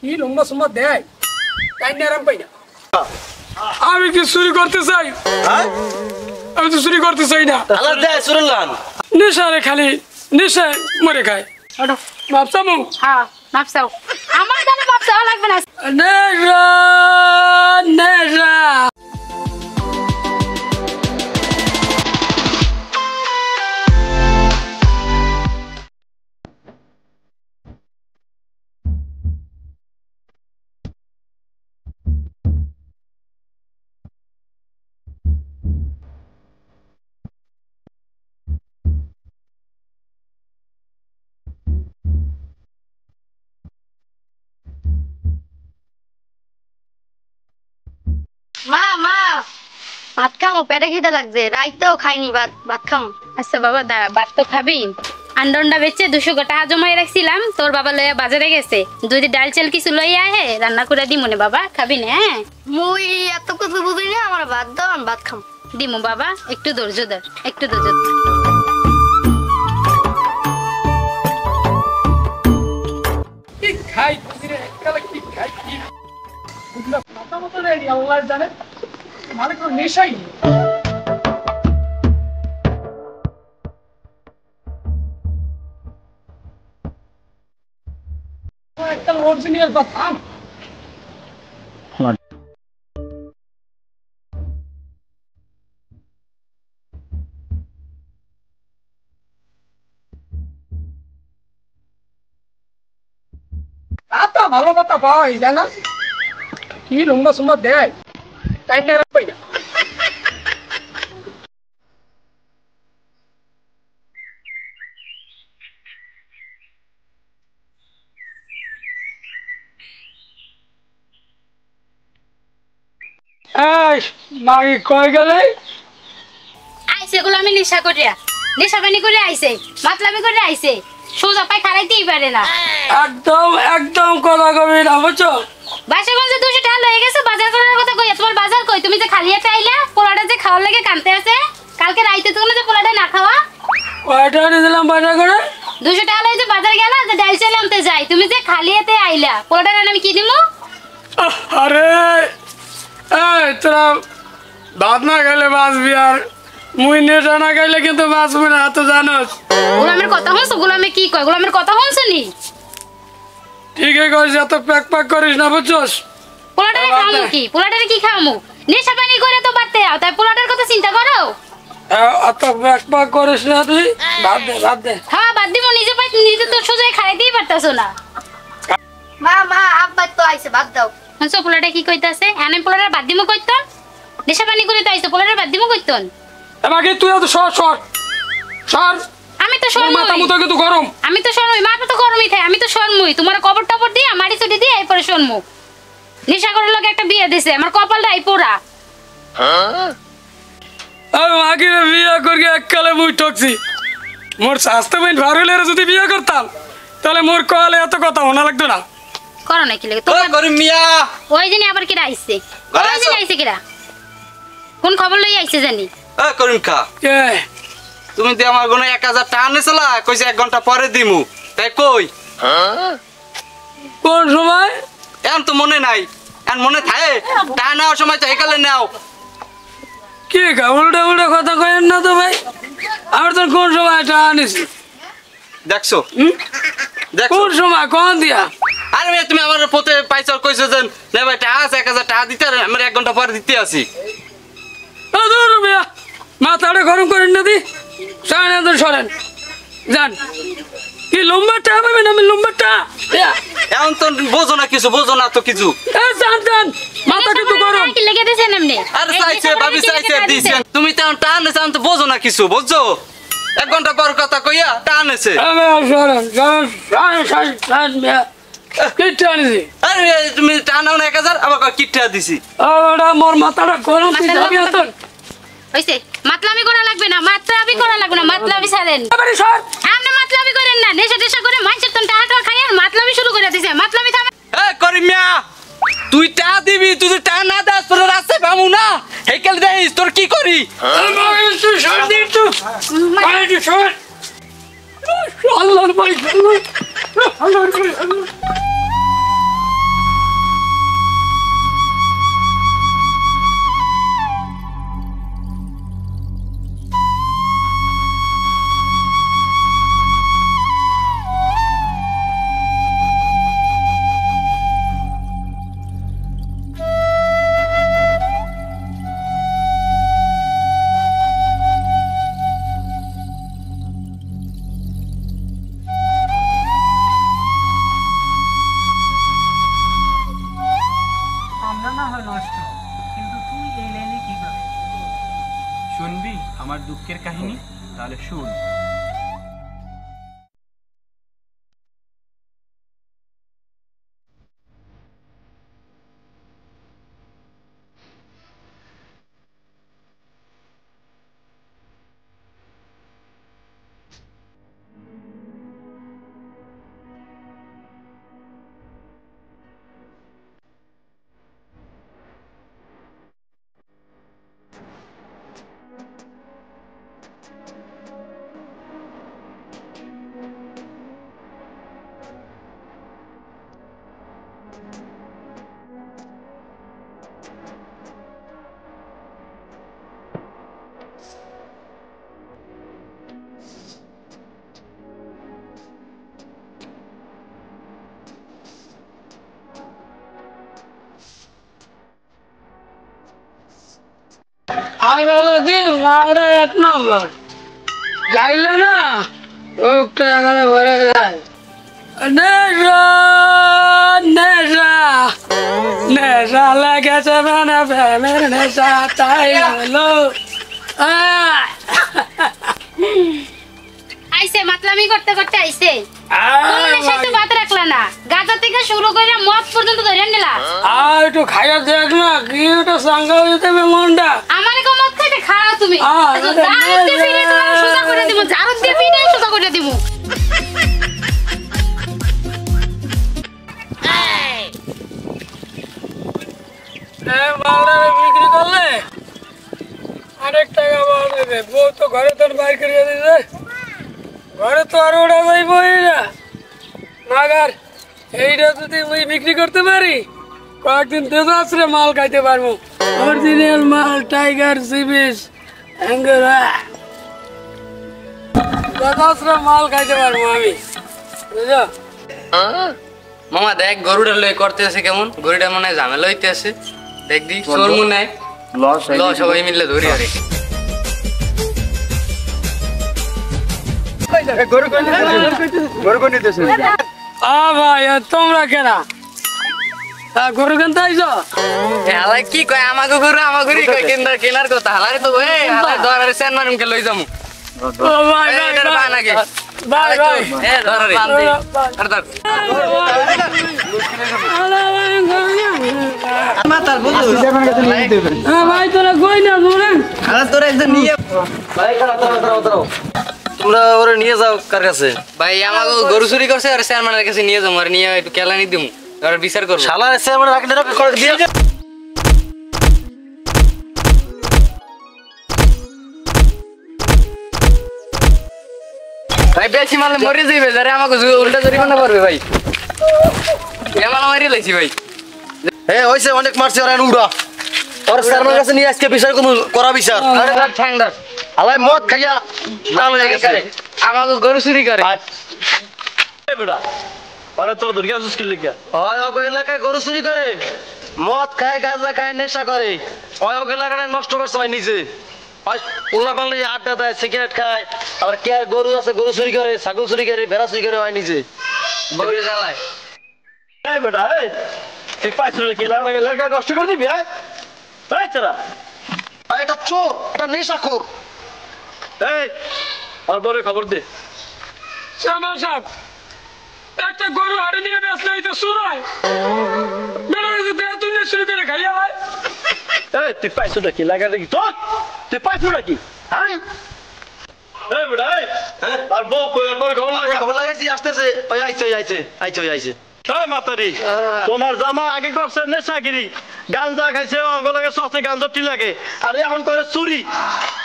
কি লম্বা সম্বা দেয় তাই না আরাম পাই না। আমি কি চুরি করতে চাই? আমি তো চুরি করতে চাই না। আল্লাহ দেয় সুরলান নেশা রে, খালি নেশা মরে খায়। ভাবসামু হ্যাঁ মাপসাও আমার জানে মাপসাও লাগবে না। নেশা নেশা মা মা ভাত খামো, পেটে খিদে লাগছে, রাইতেও খাইনি ভাত, ভাত খামো। আচ্ছা বাবা দা ভাত তো খাবি। আন্ডা বেচে 200 টাকা জমাই রাখছিলাম, তোর বাবা লইয়া বাজারে গেছে, যদি ডাল চাল কিছু লইয়া আহে রান্না করে দিমু নে বাবা, খাবি না? হ্যাঁ মুই এত কিছু বুঝি না, আমার ভাত দাও, আমি ভাত খাম। দিমু বাবা, একটু ধৈর্য ধর, একটু ধৈর্য ধর। কি খাই রে, কালা কি খাই কি বুঝলা মাথা মতো রেডি আল্লাহ জানে, মানে কোনো নেশাই নেই। একটা অরিজিনাল কথা আতা ভালো কথা পাই জানা, কি লম্বা সম্বা দেয় তাই না আরাম পাই না। এই মাগি কই গেলে? আইছে গুলো আমি নেশা করিয়া, নেশা পানি করে আইছে, মাতলামি করে আইছে, সোজা পায় খারাইতেই পারে না। একদম একদম কথা কবি না বুঝছো। বাসাগঞ্জে 200 টাকা লয়ে গেছে বাজার করার কথা কইয়া, তোমার বাজার কই? তুমি যে খালি হাতে আইলা, পোলাটা যে খাওয়ার লাগে কানতে আছে, কালকে রাইতে তুমি যে পোলাটা না খাওয়া, কয়টা দিলাম বাজার করে? 200 টাকা লয়ে যে বাজার গেলা, যে ডাল চাল আনতে যাই, তুমি যে খালি হাতে আইলা, পোলাটা আমি কি দিমু? আরে এই তোরা ভাত না খাইলে বাঁচবি, আর মুই নেশা না খাইলে কিন্তু বাঁচবি না, তো জানোস। গোলামের কথা শুনছো? গোলামে কি কয়? গোলামের কথা শুনছো নি? ঠিকই কইস, এত প্যাক প্যাক করিস না বুঝছস। পোলাটারে খাওয়ামু কি? পোলাটারে কি খাওয়ামু? নেশা পানি করে তো বাড়তে যাও, তাই পোলাটার কথা চিন্তা করো। এত প্যাক প্যাক করিস না তুই, ভাত দে ভাত দে। হ্যাঁ বাদ দিমু, নিজে পাই নিজে তো সোজাই খাইতেই পারতাছো না। মা মা আব্বা তো আইছে, বাদ দাও। শুনছো পোলাটা কি কইতাছে? এনে পোলাটার বাদ দিমু কইতন, নেশা পানি করে তো আইছো, পোলাটার বাদ দিমু কইতন। আমাকে তুই এত সর সর সর। আমি তো শর্মই, মাথা মুতো কিন্তু গরম। আমি তো শর্মই, মাথা তো গরমই থাকে, আমি তো শর্মই। তোমার কবর টবর দিয়ে মাটি চুটি দিয়ে এরপরে শর্মু। নেশা করার লোক একটা বিয়ে দিছে, আমার কপালটাই পোড়া। আমি আগে বিয়ে করি এককালে মুই ঠকছি। মোর স্বাস্থ্য মেন ভারলে যদি বিয়ে করতাম তাহলে মোর কলে এত কথা শোনা লাগতো না। করো না কি লাগে ও তোমার? করিম মিয়া ওই দিন আবার কিরা আইছে? ঘরে ওই দিন আছো? আইছে কিরা? কোন খবর লই আইছে জানি? ও করিম কা কে তুমি দি আমার গুনে 1000 টাকা আনেছলা, কইছে 1 ঘন্টা পরে দিমু, তাই কই? কোন সময়? এখন তো মনে নাই, এখন মনে থাকে? টাকা নেওয়ার সময় তো একালে নাও। কি উল্টা উল্টা কথা কইেন না তো ভাই। আমার তো কোন সময় এটা আনিছি? দেখছো দেখছো কোন সময় কোন দিয়া? আরে ভাই তুমি আমার পথে পাইছর কইছো যে না ভাই টাকা আছে 1000 টাকা দিতে, আর আমরা 1 ঘন্টা পরে দিতে আসি। দূর মিয়া, মাথাটা গরম করেন না দি, সামনে তো সরেন যান। কি লম্বাটা পাবেন? আমি লম্বাটা এখন তো বোঝো না কিছু, বোঝো না তো কিছু। যান যান, মাথা কিন্তু গরম। কি লেগে দিছেন এমনি? আরে চাইছে ভাবি চাইছে দিছেন, তুমি তো টাকা নেছে, এখন তো বোঝো না কিছু, বুঝছো? 1 ঘন্টা পর কথা কইয়া টাকা নেছে। সরেন সরেন সরেন সরেন সরেন মিয়া, কিচ্ছু আনিছি। আরে ভাই, তুমি টাকা নাও না 1000, আবার কয় কিটটা দিছি। ওটা মোর মাথাটা গরম, তুই যাবি এখন। হইছে মাতলামি করা লাগবে না, মাতলামি করা লাগবে না, মাতলামি ছাড়েন। এবারে সর। আপনি মাতলামি করেন না, নেশা টেশা করে মাইছের তন টাকা খাই আর মাতলামি শুরু করে দিছে। মাতলামি থামে। এ করিম মিয়া, তুই টাকা দিবি, তুই যদি টাকা না দাস তোর রাস্তায় পাবো না, হেকেল দেখিস তোর কি করি। তুই সর দিন তো, তুই সর। আল্লাহর ভাই, আল্লাহর ভাই। তাহলে শুন। আমি বলো দিন মারা 1 নম্বর গাইলে না রোগটা এখানে ভরে যায়। নেশা নেশা নেশা লেগেছে মানে প্রেমের নেশা তাই হলো। আইছে মাতলামি করতে করতে আইছে কোন নেশায় তো বাদ রাখলা না গাঁজা থেকে শুরু করে মদ পর্যন্ত ধরে নিলা আর একটু খাইয়া দেখ না কি ওটা সাঙ্গা হয়ে যাবে মনটা। আমারে কো মদ খাইতে খাও তুমি আচ্ছা, জারুদ দিয়ে ফিরে তোমার সোজা করে দিমু জারুদ দিয়ে ফিরে সোজা করে দিমু। মালটা বিক্রি করলে অনেক টাকা পাওয়া যাবে। বউ তো ঘরে তোর বাইর করিয়ে দিছে, ঘরে তো আর ওটা যাইবই না। মাগার এইটা যদি মুই বিক্রি করতে পারি কয়েকদিন দেশাশ্রে মাল খাইতে পারবো। অরিজিনাল মাল টাইগার সিবিস অ্যাঙ্গেরা দেশাশ্রে মাল খাইতে পারবো আমি, বুঝছো? মামা দেখ গরুটা লই করতে আছে কেমন, গরুটা মনে হয় ঝামেলা হইতে আছে। দেখ দি চোর মনে হয় ল সবাই মিলে ধরি আরে ভাই তোমরা কেনা গরু কিনতে আইছো? হালাই কি কয় আমাকে গরু আমার গরু কয় কেনার কথা হালাই তো এই হালাই ধরারে সেন মারুমকে লই যামু। ও ভাই এই ভাই ধর ভাই বান আগে ভাই ভাই এ ধরারে আর ধর মাতার বন্ধু ভাই তোরা কই না তোরা আরে তোরা একদম নিয়ে ভাই দাঁড়াও তোমরা ওরে নিয়ে যাও কার কাছে? ভাই আমাকে গরু চুরি করছে আর চেয়ারম্যানের কাছে নিয়ে যাবো আর নিয়ে একটু কেলানি দিমু আর বিচার করবো। শালা চেয়ারম্যান রাখলে করে দিয়ে ভাই বেশি মারলে মরে যাইবে যারে আমাকে উল্টা জরিমানা করবে ভাই। এমন মারি লাইছি ভাই। হইছে অনেক মারছে ওরা উড়া ওর চেয়ারম্যান কাছে নিয়ে আজকে বিচার করা বিচার। আরে ভাই ঠান্ডা আলাই মদ খাইয়া লাল হয়ে গেছে। আমাকে গরু চুরি করে এলাকায় গরু চুরি করে, মদ খায়, গাঁজা খায়, নেশা করে। এলাকায় নষ্ট করছে ভাই নিজে। উল্লা পাল্লা আড্ডা দেয়, সিগারেট খায়, আবার কে গরু আছে গরু চুরি করে, ছাগল চুরি করে, ভেড়া চুরি করে হয় নিজে। গরু জ্বালায় নষ্ট করে দিবি এটা চোর, এটা নেশাখোর। খবর দে শ্যামল সাহেব একটা গরু হাড়ি নিয়ে বেসলে হইতে শুনায় বেড়ে গেছে দেহ তুলে শুরু করে খাইয়া ভাই। তুই পাইছো নাকি লাগা দেখি তো তুই পাইছো নাকি আর বউ খবর লাগাইছি আসতেছে, ওই আইছে। মাতারি তোমার জামা আগে করছে নেশাগিরি, গাঞ্জা খাইছে, অঙ্গলাগে সসে গাঞ্জাটি লাগে, আর এখন করে চুরি।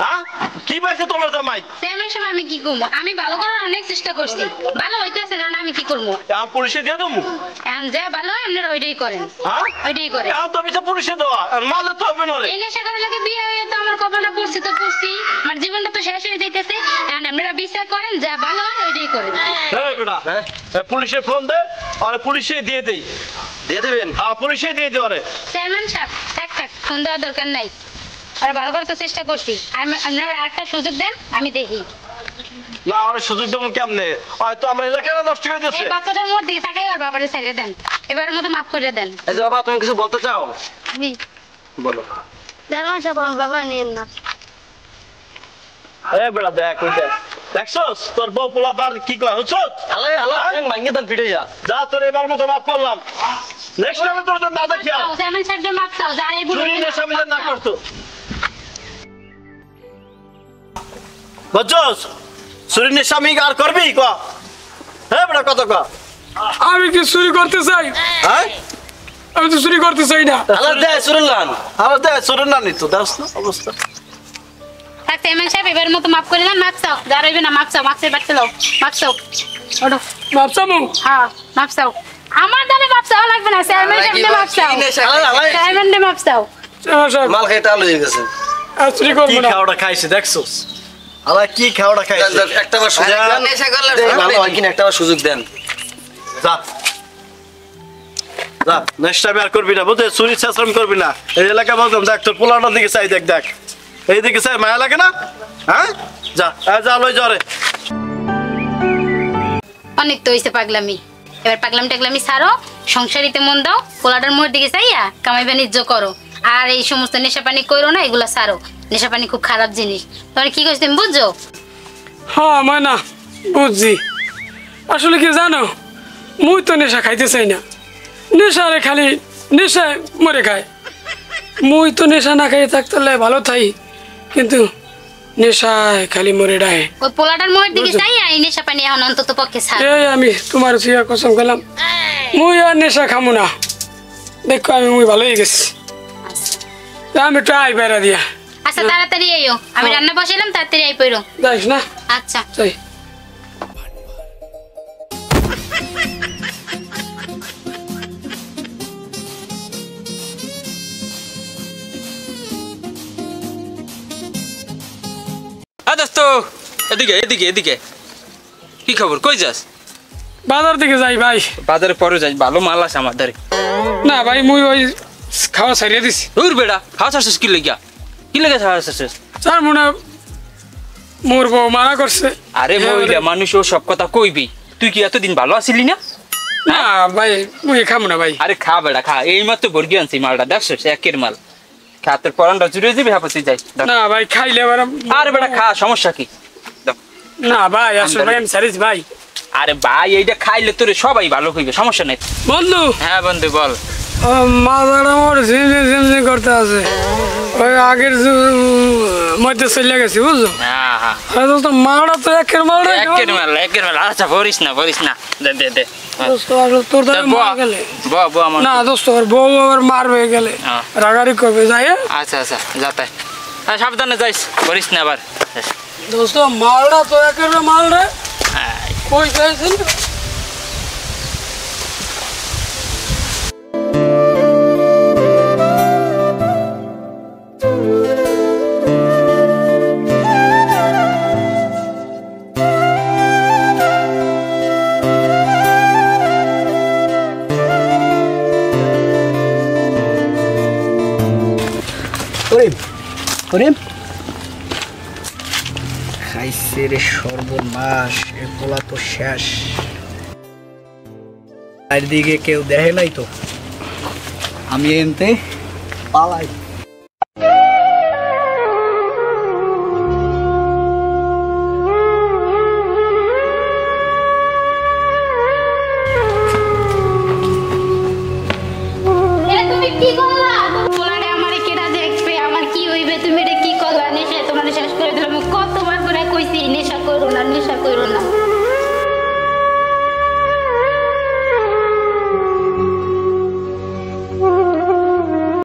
হ্যাঁ কি পাইছে তোমার জামাই? তেমন সময় আমি কি করবো? আমি ভালো করার অনেক চেষ্টা করছি, ভালো হইতেছে না, আমি কি করবো? এখন পুলিশে দিয়ে দেবো। এখন যা ভালো হয় আপনারা ওইটাই করেন, হ্যাঁ ওইটাই করেন। এখন তো bisa পুলিশে দেওয়া আর মালে তো হবে না রে। এই নেশা করার লাগে বিয়ে হয়ে তো আমার কপালে পড়ছি তো পড়ছি, আমার জীবনটা তো শেষ হয়ে যাইতেছে। এখন আপনারা বিচার করেন, যা ভালো হয় ওইটাই করেন। পুলিশে ফোন দে আর পুলিশে দিয়ে দেই। দিয়ে দেবেন? হ্যাঁ পুলিশে দিয়ে দেওয়া রে। চেয়ারম্যান সাহেব থাক ফোন দেওয়ার দরকার নাই, আর ভালো করার তো চেষ্টা করছি। আপনারা একটা সুযোগ দেন, আমি দেখি। না অনেক সুযোগ দেবো কেমনে, হয়তো আমার এলাকায় নষ্ট করে দিচ্ছে। এই বাচ্চাটার মধ্যে থাকে আর বাবারে ছেড়ে দেন, এবারের মতো মাফ করে দেন। এই যে বাবা, তুমি কিছু বলতে চাও? জি বলো। চেয়ারম্যান সাহেব, আমার বাবা নিয়েন না। এ বেড়া দেখ ওই দেখ দেখছস তোর বউ পোলা পার কি কয় হচ্ছস আলাই আলাই মাইঙ্গে দান ফিরে যা যা তোর এবার মতো মাফ করলাম নেক্সট টাইম তোর না দেখিয়া চেয়ারম্যান সাহেবকে মাপ চাও যার এই চুরি নেশা মিলে না করতো বুঝছস চুরি নেশা আমি আর করবি ক হ্যাঁ বেড়া কত ক আমি কি চুরি করতে চাই? হ্যাঁ আমি তো চুরি করতে চাই না। আলাই দে সুরলান আমার দেখ চুরি না নিত দাস না অবস্থা থাক চেয়ারম্যান সাহেব এবার মতো মাপ করে দেন, মাপ চাও যার হইবে না মাপ চাও, মাপসে বাড়তে দাও, মাপ চাও ওঠো। ভাবছামু হ্যাঁ মাপ চাও, আমার দ্বারা মাপ চাও লাগবে না, চেয়ারম্যান সাহেবকে মাপ চাও, চেয়ারম্যানকে মাপ চাও। চেয়ারম্যান সাহেব মাল খাইতে আলো হয়ে গেছে আর চুরি কি করবো না। খাওয়াটা খাইছে দেখছস আলা কি খাওয়াটা খাইছে একটা বার সুযোগ যা। দেন নেশা করলে ভালো হয় কিনা একটা বার সুযোগ দেন যা যা নেক্সট টাইম আর করবি না বুঝে চুরি চেষ্টাম করবি না এই এলাকা বলতাম দেখ তোর পোলাটার দিকে চাই দেখ দেখ এই দিকে চাই মায়া লাগে না হ্যাঁ যা যা লই যা রে অনেক তো হইছে পাগলামি, এবার পাগলামি টাগলামি ছাড়ো, সংসারিতে মন দাও, পোলাটার মোড় দিকে চাইয়া কামাই বাণিজ্য করো, আর এই সমস্ত নেশা পানি করো না, এগুলা ছাড়ো। নেশা পানি খুব খারাপ জিনিস, তোমার কি করছি তুমি বুঝছো? হ্যাঁ ময়না বুঝছি। আসলে কি জানো, মুই তো নেশা খাইতে চাই না, নেশারে খালি নেশায় মরে খায়। মুই তো নেশা না খাই থাকতে ভালো থাই, কিন্তু নেশায় খালি মরে ডায়। ওই পোলাটার মোড় দিকে চাইয়া এই নেশা পানি এখন অন্তত পক্ষে ছাড়। এই আমি তোমার সিয়া কসম করলাম মুই আর নেশা খামু না। দেখো আমি মুই ভালো হয়ে গেছি, আমি ট্রাই বেড়া দিয়া। আচ্ছা তাড়াতাড়ি আইও, আমি রান্না বসাইলাম, তাড়াতাড়ি আই পড়ো। যাইস না? আচ্ছা যাই। দোস্ত এদিকে এদিকে এদিকে কি খবর, কই যাস? বাজার দিকে যাই ভাই। বাজারে পরে যাই, ভালো মাল আছে আমার ধারে। না ভাই মুই ওই খাওয়া ছাড়িয়ে দিছি। দূর বেড়া, খাওয়া ছাড়ছিস কি লেগিয়া? কি লেগে খাওয়া ছাড়ছিস? স্যার মনে হয় মোর বউ মানা করছে। আরে মহিলা মানুষ ও সব কথা কইবি, তুই কি এতদিন ভালো আছিলি না? না ভাই মুই খামু না ভাই। আরে খা বেড়া খা, এই মাত্র বর্গি আনছি মালটা, দেখছিস একের মাল। খা, তোর পরানটা জুড়ে দিবি, হাঁপাতে যাই। না ভাই খাইলে আবার আরে বেড়া খা, সমস্যা কি? দাও। না ভাই আসলে ভাই আমি ছাড়িস ভাই। আরে ভাই এইটা খাইলে তোর সবাই ভালো হইবে, সমস্যা নেই। বন্ধু হ্যাঁ বন্ধু বল। মাথাটা আমার ঝিমঝিম করতে আছে, ওই আগের মধ্যে চলে গেছি বুঝছো। হ্যাঁ হ্যাঁ তো মালটা তো একের মাল রে। একের মাল একের মাল। আচ্ছা বলিস না দে দে দে। দোস্ত আসলে তোর দ্বারা মার গেলে আমার না দোস্ত আবার বউ আবার মারবে গেলে হ্যাঁ। রাগারি করবে যাই। আচ্ছা আচ্ছা যাতে সাবধানে যাইস, বলিস না আবার। দোস্ত মালটা তো একের মাল রে, কই গেছিল? খাইছে রে সর্বনাশ, এ পোলা তো শেষ। চারদিকে কেউ দেখে নাই তো, আমি এনতে পালাই। তুমি কি করলা? পোলারে আমারে কেডা দেখবে, আমার কি হইবে? তুমি এটা কি করলা? নেশা তোমারে শেষ করে দিলাম। কতবার করে কইছি নেশা করো না, নেশা করো না।